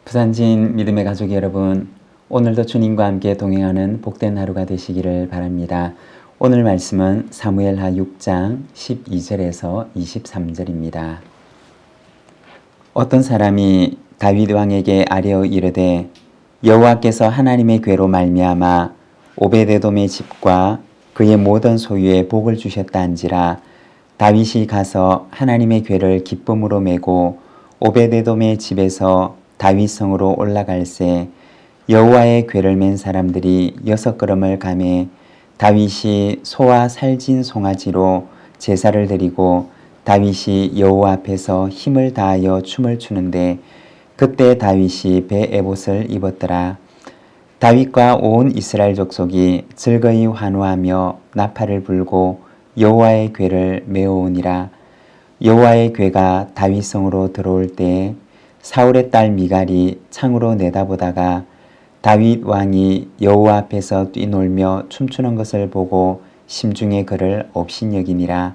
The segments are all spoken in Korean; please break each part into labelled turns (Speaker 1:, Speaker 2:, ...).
Speaker 1: 부산진 믿음의 가족 여러분, 오늘도 주님과 함께 동행하는 복된 하루가 되시기를 바랍니다. 오늘 말씀은 사무엘하 6장 12절에서 23절입니다. 어떤 사람이 다윗 왕에게 아뢰어 이르되 여호와께서 하나님의 궤로 말미암아 오베데돔의 집과 그의 모든 소유에 복을 주셨다 한지라. 다윗이 가서 하나님의 궤를 기쁨으로 메고 오베데돔의 집에서 다윗 성으로 올라갈새 여호와의 궤를 맨 사람들이 6걸음을 가매 다윗이 소와 살진 송아지로 제사를 드리고 다윗이 여호와 앞에서 힘을 다하여 춤을 추는데 그때 다윗이 배 에봇을 입었더라. 다윗과 온 이스라엘 족속이 즐거이 환호하며 나팔을 불고 여호와의 궤를 메어오니라. 여호와의 궤가 다윗 성으로 들어올 때에 사울의 딸 미갈이 창으로 내다보다가 다윗 왕이 여호와 앞에서 뛰놀며 춤추는 것을 보고 심중에 그를 업신여기니라.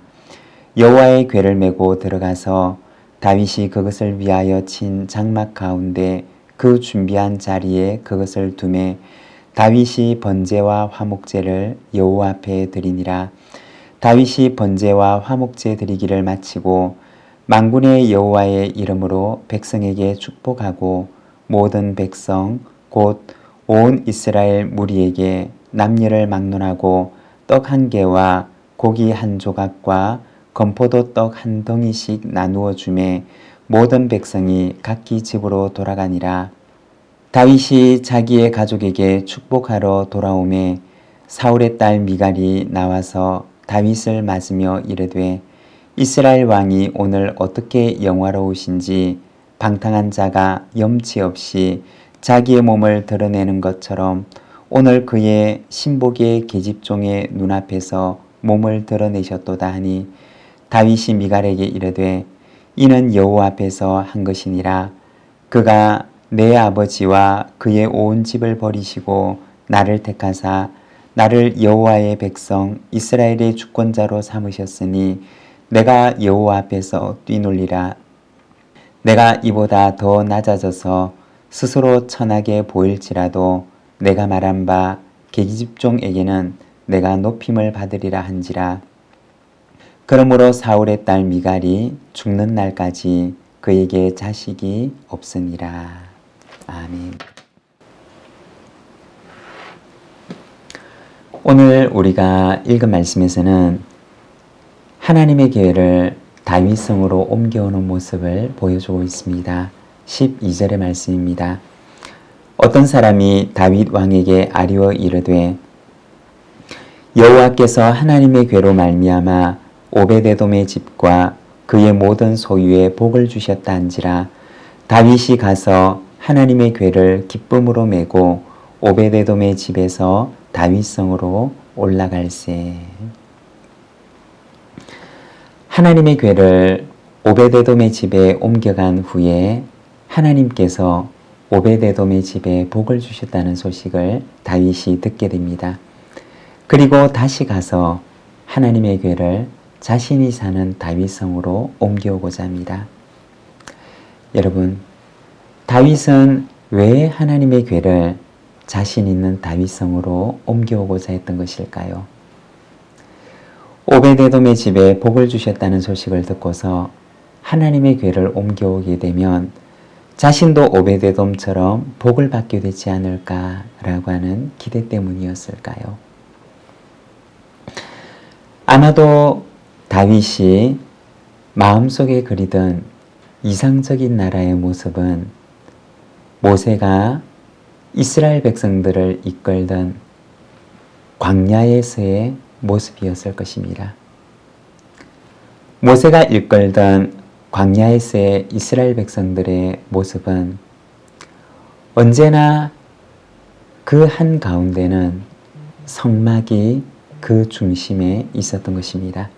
Speaker 1: 여호와의 궤를 메고 들어가서 다윗이 그것을 위하여 친 장막 가운데 그 준비한 자리에 그것을 두매 다윗이 번제와 화목제를 여호와 앞에 드리니라. 다윗이 번제와 화목제 드리기를 마치고 만군의 여호와의 이름으로 백성에게 축복하고 모든 백성 곧 온 이스라엘 무리에게 남녀를 막론하고 떡 한 개와 고기 한 조각과 건포도 떡 한 덩이씩 나누어 주매 모든 백성이 각기 집으로 돌아가니라. 다윗이 자기의 가족에게 축복하러 돌아오매 사울의 딸 미갈이 나와서 다윗을 맞으며 이르되 이스라엘 왕이 오늘 어떻게 영화로우신지 방탕한 자가 염치 없이 자기의 몸을 드러내는 것처럼 오늘 그의 신복의 계집종의 눈앞에서 몸을 드러내셨도다 하니 다윗이 미갈에게 이르되 이는 여호와 앞에서 한 것이니라. 그가 내 아버지와 그의 온 집을 버리시고 나를 택하사 나를 여호와의 백성 이스라엘의 주권자로 삼으셨으니 내가 여호와 앞에서 뛰놀리라. 내가 이보다 더 낮아져서 스스로 천하게 보일지라도 내가 말한 바 계집종에게는 내가 높임을 받으리라 한지라. 그러므로 사울의 딸 미갈이 죽는 날까지 그에게 자식이 없으니라. 아멘. 오늘 우리가 읽은 말씀에서는 하나님의 궤를 다윗 성으로 옮겨오는 모습을 보여주고 있습니다. 12절의 말씀입니다. 어떤 사람이 다윗 왕에게 아뢰어 이르되 여호와께서 하나님의 궤로 말미암아 오베데돔의 집과 그의 모든 소유에 복을 주셨다 한지라. 다윗이 가서 하나님의 궤를 기쁨으로 메고 오베데돔의 집에서 다윗 성으로 올라갈새. 하나님의 궤를 오베데돔의 집에 옮겨간 후에 하나님께서 오베데돔의 집에 복을 주셨다는 소식을 다윗이 듣게 됩니다. 그리고 다시 가서 하나님의 궤를 자신이 사는 다윗 성으로 옮겨오고자 합니다. 여러분, 다윗은 왜 하나님의 궤를 자신 있는 다윗 성으로 옮겨오고자 했던 것일까요? 오베데돔의 집에 복을 주셨다는 소식을 듣고서 하나님의 궤를 옮겨오게 되면 자신도 오베데돔처럼 복을 받게 되지 않을까라고 하는 기대 때문이었을까요? 아마도 다윗이 마음속에 그리던 이상적인 나라의 모습은 모세가 이스라엘 백성들을 이끌던 광야에서의 모습이었을 것입니다. 모세가 이끌던 광야에서의 이스라엘 백성들의 모습은 언제나 그 한가운데는 성막이 그 중심에 있었던 것입니다.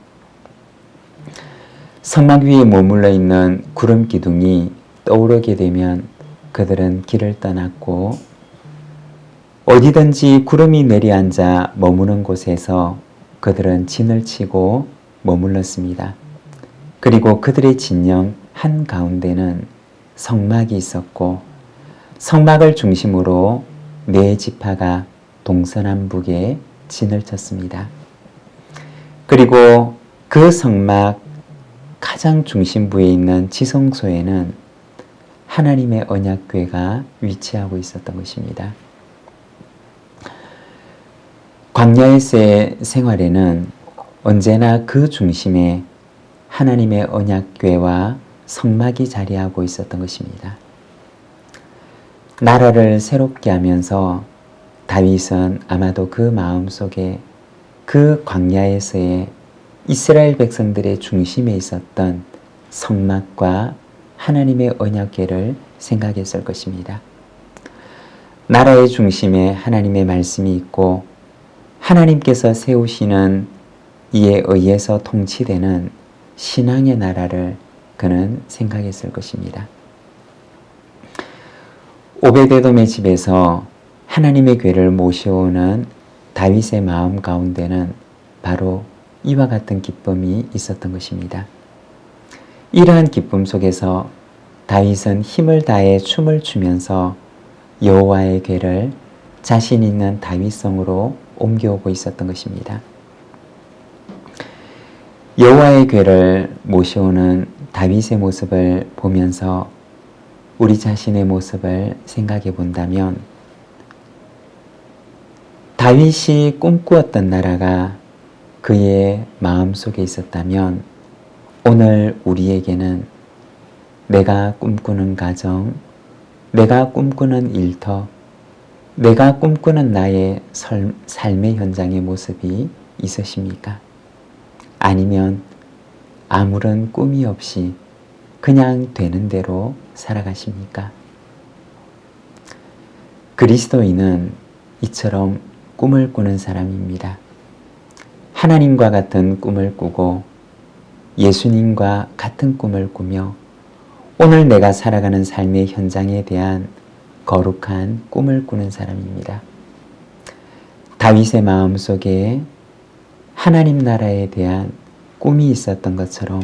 Speaker 1: 성막 위에 머물러 있는 구름 기둥이 떠오르게 되면 그들은 길을 떠났고 어디든지 구름이 내려앉아 머무는 곳에서 그들은 진을 치고 머물렀습니다. 그리고 그들의 진영 한가운데는 성막이 있었고 성막을 중심으로 네 지파가 동서남북에 진을 쳤습니다. 그리고 그 성막 가장 중심부에 있는 지성소에는 하나님의 언약궤가 위치하고 있었던 것입니다. 광야에서의 생활에는 언제나 그 중심에 하나님의 언약궤와 성막이 자리하고 있었던 것입니다. 나라를 새롭게 하면서 다윗은 아마도 그 마음속에 그 광야에서의 이스라엘 백성들의 중심에 있었던 성막과 하나님의 언약궤를 생각했을 것입니다. 나라의 중심에 하나님의 말씀이 있고 하나님께서 세우시는 이에 의해서 통치되는 신앙의 나라를 그는 생각했을 것입니다. 오베데돔의 집에서 하나님의 궤를 모셔오는 다윗의 마음 가운데는 바로 이와 같은 기쁨이 있었던 것입니다. 이러한 기쁨 속에서 다윗은 힘을 다해 춤을 추면서 여호와의 궤를 자신 있는 다윗성으로 옮겨오고 있었던 것입니다. 여호와의 궤를 모셔오는 다윗의 모습을 보면서 우리 자신의 모습을 생각해 본다면 다윗이 꿈꾸었던 나라가 그의 마음속에 있었다면 오늘 우리에게는 내가 꿈꾸는 가정, 내가 꿈꾸는 일터, 내가 꿈꾸는 나의 삶의 현장의 모습이 있으십니까? 아니면 아무런 꿈이 없이 그냥 되는 대로 살아가십니까? 그리스도인은 이처럼 꿈을 꾸는 사람입니다. 하나님과 같은 꿈을 꾸고 예수님과 같은 꿈을 꾸며 오늘 내가 살아가는 삶의 현장에 대한 거룩한 꿈을 꾸는 사람입니다. 다윗의 마음속에 하나님 나라에 대한 꿈이 있었던 것처럼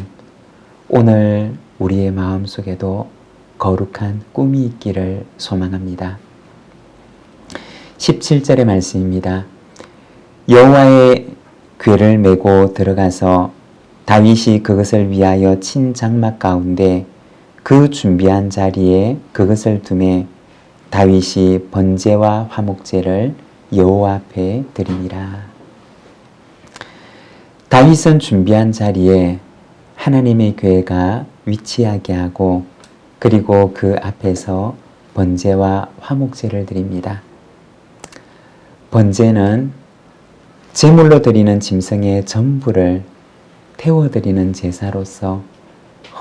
Speaker 1: 오늘 우리의 마음속에도 거룩한 꿈이 있기를 소망합니다. 17절의 말씀입니다. 여호와의 궤를 메고 들어가서 다윗이 그것을 위하여 친 장막 가운데 그 준비한 자리에 그것을 두매 다윗이 번제와 화목제를 여호와 앞에 드리니라. 다윗은 준비한 자리에 하나님의 궤가 위치하게 하고 그리고 그 앞에서 번제와 화목제를 드립니다. 번제는 제물로 드리는 짐승의 전부를 태워드리는 제사로서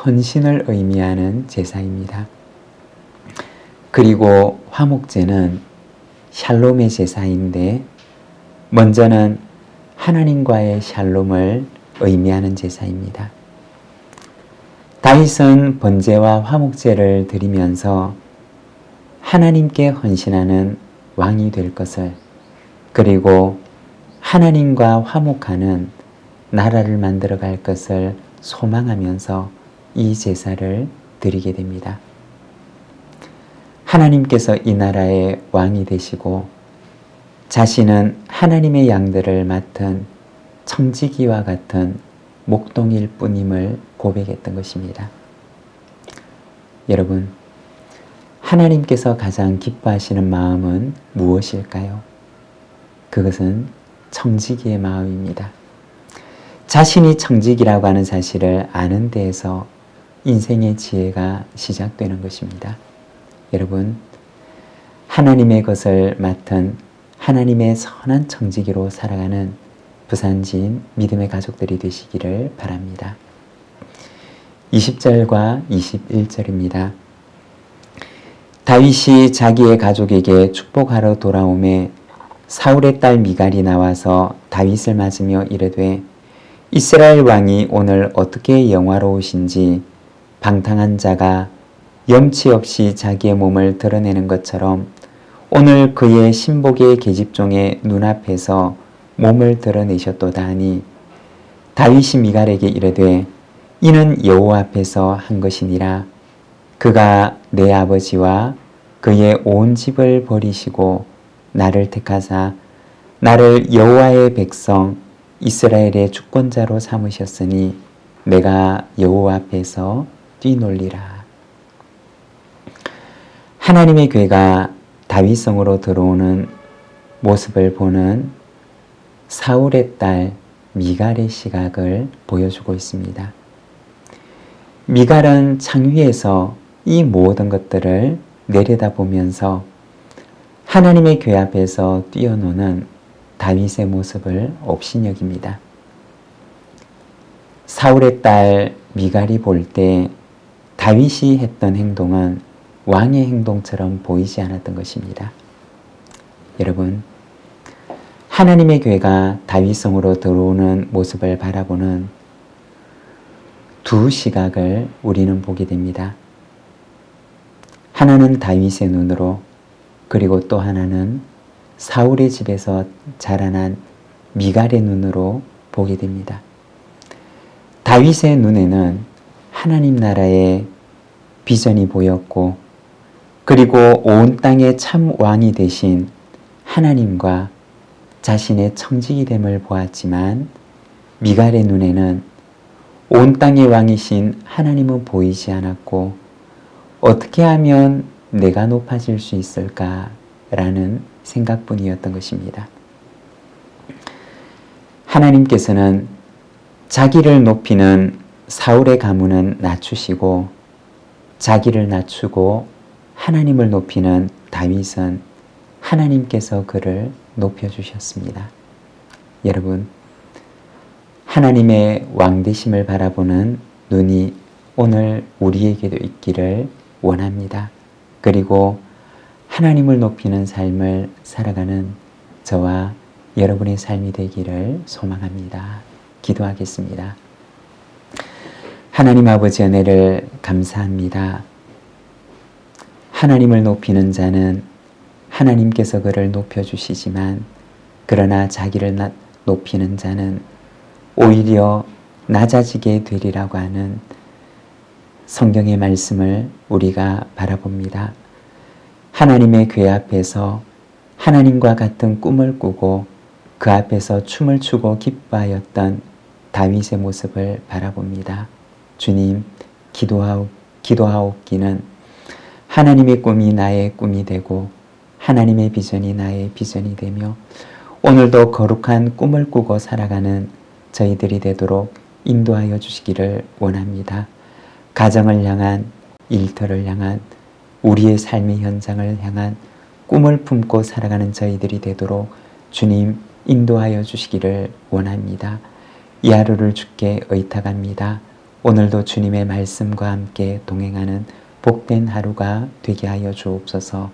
Speaker 1: 헌신을 의미하는 제사입니다. 그리고 화목제는 샬롬의 제사인데 먼저는 하나님과의 샬롬을 의미하는 제사입니다. 다윗은 번제와 화목제를 드리면서 하나님께 헌신하는 왕이 될 것을 그리고 하나님과 화목하는 나라를 만들어 갈 것을 소망하면서 이 제사를 드리게 됩니다. 하나님께서 이 나라의 왕이 되시고 자신은 하나님의 양들을 맡은 청지기와 같은 목동일 뿐임을 고백했던 것입니다. 여러분, 하나님께서 가장 기뻐하시는 마음은 무엇일까요? 그것은 청지기의 마음입니다. 자신이 청지기라고 하는 사실을 아는 데에서 인생의 지혜가 시작되는 것입니다. 여러분, 하나님의 것을 맡은 하나님의 선한 청지기로 살아가는 부산지인 믿음의 가족들이 되시기를 바랍니다. 20절과 21절입니다. 다윗이 자기의 가족에게 축복하러 돌아오매 사울의 딸 미갈이 나와서 다윗을 맞으며 이르되 이스라엘 왕이 오늘 어떻게 영화로우신지 방탕한 자가 염치 없이 자기의 몸을 드러내는 것처럼 오늘 그의 신복의 계집종의 눈앞에서 몸을 드러내셨도다 하니 다윗이 미갈에게 이르되 이는 여호와 앞에서 한 것이니라. 그가 내 아버지와 그의 온 집을 버리시고 나를 택하사 나를 여호와의 백성 이스라엘의 주권자로 삼으셨으니 내가 여호와 앞에서 뛰놀리라. 하나님의 괴가 다윗성으로 들어오는 모습을 보는 사울의 딸 미갈의 시각을 보여주고 있습니다. 미갈은 창위에서 이 모든 것들을 내려다보면서 하나님의 괴 앞에서 뛰어노는 다윗의 모습을 업신여깁니다. 사울의 딸 미갈이 볼 때 다윗이 했던 행동은 왕의 행동처럼 보이지 않았던 것입니다. 여러분, 하나님의 괴가 다윗성으로 들어오는 모습을 바라보는 두 시각을 우리는 보게 됩니다. 하나는 다윗의 눈으로, 그리고 또 하나는 사울의 집에서 자라난 미갈의 눈으로 보게 됩니다. 다윗의 눈에는 하나님 나라의 비전이 보였고, 그리고 온 땅의 참 왕이 되신 하나님과 자신의 청지기 됨을 보았지만, 미갈의 눈에는 온 땅의 왕이신 하나님은 보이지 않았고, 어떻게 하면 내가 높아질 수 있을까라는 생각뿐이었던 것입니다. 하나님께서는 자기를 높이는 사울의 가문은 낮추시고, 자기를 낮추고 하나님을 높이는 다윗은 하나님께서 그를 높여주셨습니다. 여러분, 하나님의 왕되심을 바라보는 눈이 오늘 우리에게도 있기를 원합니다. 그리고 하나님을 높이는 삶을 살아가는 저와 여러분의 삶이 되기를 소망합니다. 기도하겠습니다. 하나님 아버지 은혜를 감사합니다. 하나님을 높이는 자는 하나님께서 그를 높여주시지만, 그러나 자기를 높이는 자는 오히려 낮아지게 되리라고 하는 성경의 말씀을 우리가 바라봅니다. 하나님의 궤 앞에서 하나님과 같은 꿈을 꾸고 그 앞에서 춤을 추고 기뻐하였던 다윗의 모습을 바라봅니다. 주님, 기도하옵기는 하나님의 꿈이 나의 꿈이 되고 하나님의 비전이 나의 비전이 되며 오늘도 거룩한 꿈을 꾸고 살아가는 저희들이 되도록 인도하여 주시기를 원합니다. 가정을 향한, 일터를 향한, 우리의 삶의 현장을 향한 꿈을 품고 살아가는 저희들이 되도록 주님 인도하여 주시기를 원합니다. 이 하루를 주께 의탁합니다. 오늘도 주님의 말씀과 함께 동행하는 복된 하루가 되게 하여 주옵소서.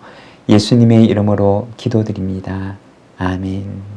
Speaker 1: 예수님의 이름으로 기도드립니다. 아멘.